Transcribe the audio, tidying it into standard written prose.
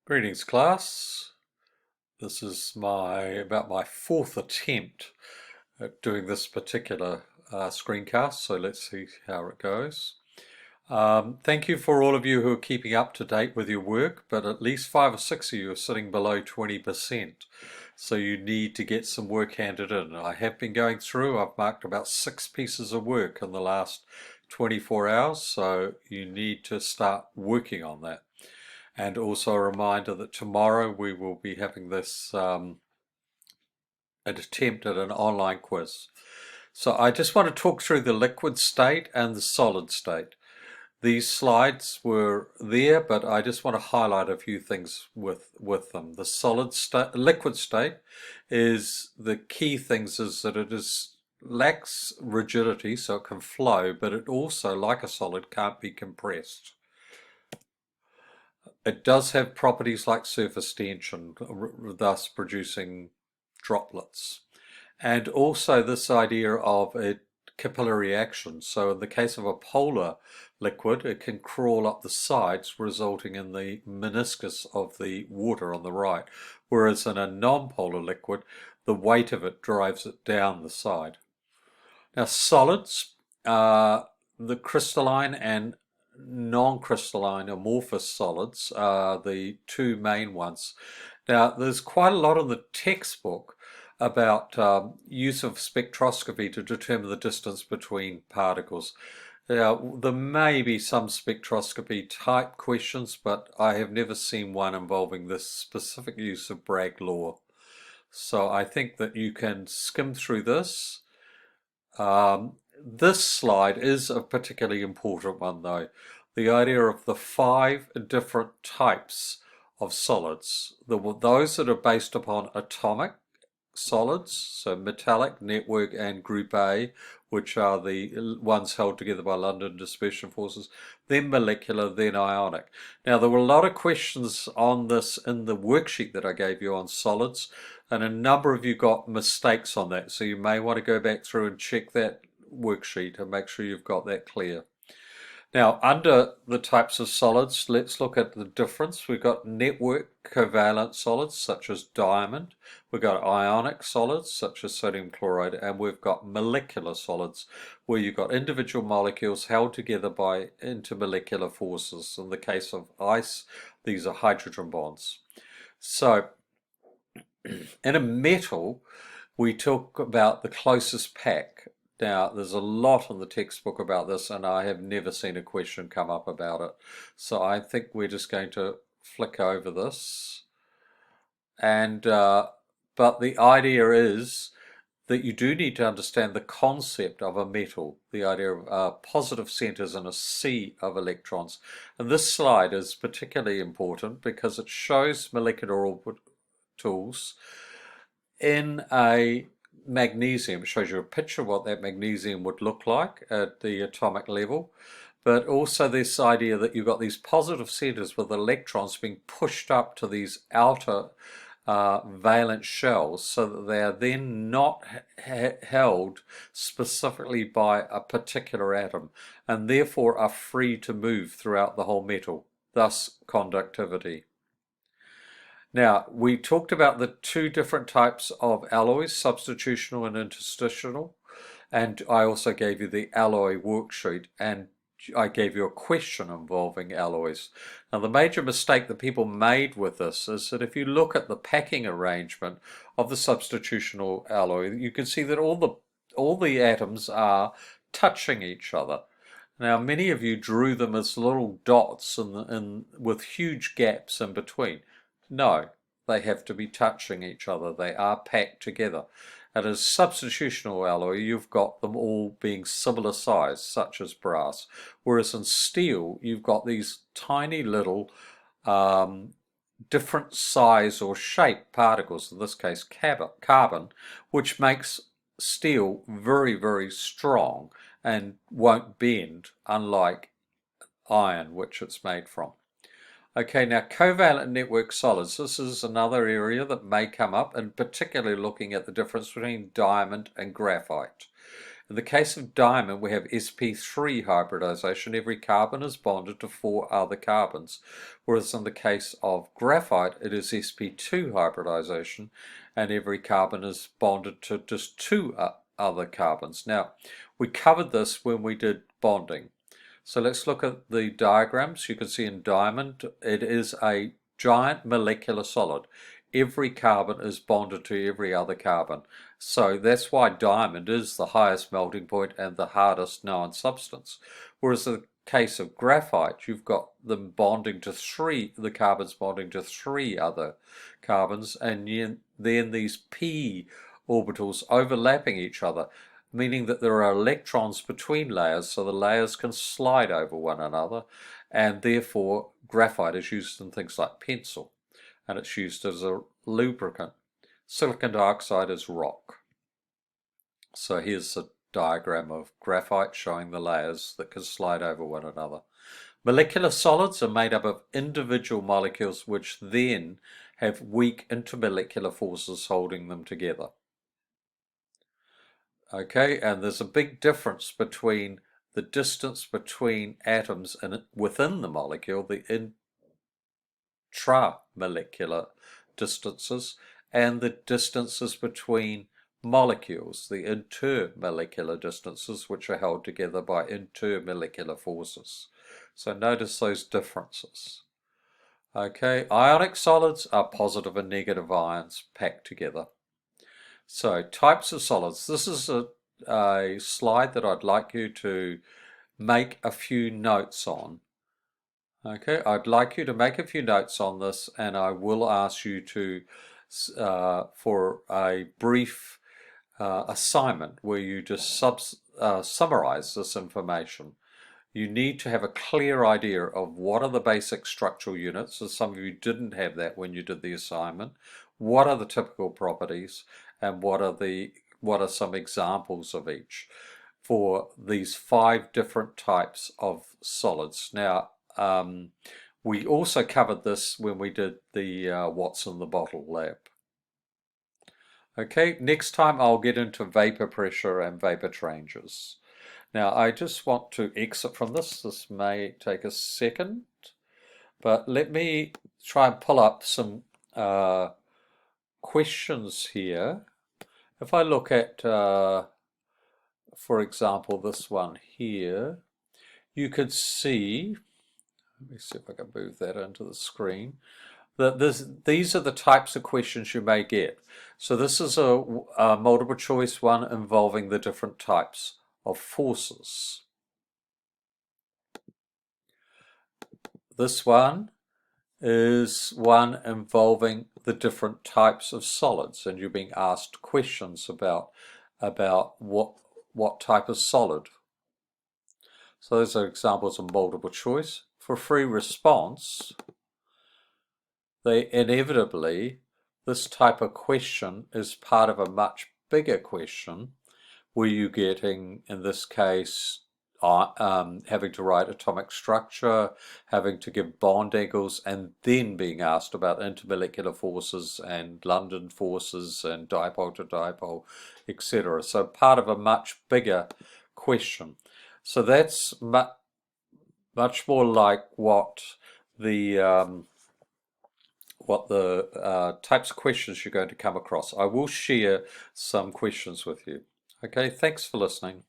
Greetings, class. This is about my fourth attempt at doing this particular screencast, so let's see how it goes. Thank you for all of you who are keeping up to date with your work, but at least 5 or 6 of you are sitting below 20%, so you need to get some work handed in. I have been going through, I've marked about 6 pieces of work in the last 24 hours, so you need to start working on that. And also a reminder that tomorrow we will be having this an attempt at an online quiz. So I just want to talk through the liquid state and the solid state. These slides were there, but I just want to highlight a few things with them. The liquid state is the key things is that it lacks rigidity, so it can flow, but it also, like a solid, can't be compressed. It does have properties like surface tension, thus producing droplets. And also this idea of a capillary action. So in the case of a polar liquid, it can crawl up the sides, resulting in the meniscus of the water on the right. Whereas in a non-polar liquid, the weight of it drives it down the side. Now solids, the crystalline and non-crystalline amorphous solids are the two main ones. Now, there's quite a lot in the textbook about use of spectroscopy to determine the distance between particles. Now, there may be some spectroscopy type questions, but I have never seen one involving this specific use of Bragg law. So I think that you can skim through this. This slide is a particularly important one though. The idea of the 5 different types of solids. Those that are based upon atomic solids, so metallic, network and group A, which are the ones held together by London dispersion forces, then molecular, then ionic. Now there were a lot of questions on this in the worksheet that I gave you on solids, and a number of you got mistakes on that, so you may want to go back through and check that worksheet and make sure you've got that clear. Now, under the types of solids, let's look at the difference. We've got network covalent solids, such as diamond. We've got ionic solids, such as sodium chloride. And we've got molecular solids, where you've got individual molecules held together by intermolecular forces. In the case of ice, these are hydrogen bonds. So, in a metal, we talk about the closest pack. Now, there's a lot in the textbook about this, and I have never seen a question come up about it. So I think we're just going to flick over this. And but the idea is that you do need to understand the concept of a metal, the idea of positive centers and a sea of electrons. And this slide is particularly important because it shows molecular orbitals in a magnesium. It shows you a picture of what that magnesium would look like at the atomic level, but also this idea that you've got these positive centers with electrons being pushed up to these outer valence shells, so that they are then not held specifically by a particular atom and therefore are free to move throughout the whole metal, thus conductivity. Now, we talked about the 2 different types of alloys, substitutional and interstitial, and I also gave you the alloy worksheet, and I gave you a question involving alloys. Now, the major mistake that people made with this is that if you look at the packing arrangement of the substitutional alloy, you can see that all the atoms are touching each other. Now, many of you drew them as little dots with huge gaps in between. No, they have to be touching each other. They are packed together. And as substitutional alloy, you've got them all being similar size, such as brass. Whereas in steel, you've got these tiny little different size or shape particles, in this case carbon, which makes steel very, very strong and won't bend, unlike iron, which it's made from. Okay, now covalent network solids. This is another area that may come up, and particularly looking at the difference between diamond and graphite. In the case of diamond, we have sp3 hybridization. Every carbon is bonded to 4 other carbons, whereas in the case of graphite, it is sp2 hybridization, and every carbon is bonded to just 2 other carbons. Now, we covered this when we did bonding. So let's look at the diagrams. You can see in diamond, it is a giant molecular solid. Every carbon is bonded to every other carbon. So that's why diamond is the highest melting point and the hardest known substance. Whereas in the case of graphite, you've got them bonding to the carbons bonding to 3 other carbons, and then these p orbitals overlapping each other, meaning that there are electrons between layers, so the layers can slide over one another, and therefore graphite is used in things like pencil, and it's used as a lubricant. Silicon dioxide is rock. So here's a diagram of graphite showing the layers that can slide over one another. Molecular solids are made up of individual molecules which then have weak intermolecular forces holding them together. Okay, and there's a big difference between the distance between atoms and within the molecule, the intramolecular distances, and the distances between molecules, the intermolecular distances, which are held together by intermolecular forces. So notice those differences. Okay, ionic solids are positive and negative ions packed together. So types of solids. This is a slide that I'd like you to make a few notes on. Okay, I'd like you to make a few notes on this, and I will ask you to for a brief assignment where you just summarize this information. You need to have a clear idea of what are the basic structural units, so some of you didn't have that when you did the assignment. What are the typical properties, and what are some examples of each for these 5 different types of solids. Now, we also covered this when we did the What's in the Bottle lab. Okay, next time I'll get into vapor pressure and vapor changes. Now, I just want to exit from this. This may take a second, but let me try and pull up some questions here. If I look at, for example, this one here, you could see, let me see if I can move that into the screen, that these are the types of questions you may get. So this is a multiple choice one involving the different types of forces. This one is one involving the different types of solids, and you're being asked questions about what type of solid. So those are examples of multiple choice. For free response, this type of question is part of a much bigger question where you're getting, in this case, having to write atomic structure, having to give bond angles, and then being asked about intermolecular forces and London forces and dipole to dipole, etc. So part of a much bigger question. So that's much more like what the types of questions you're going to come across. I will share some questions with you. Okay, thanks for listening.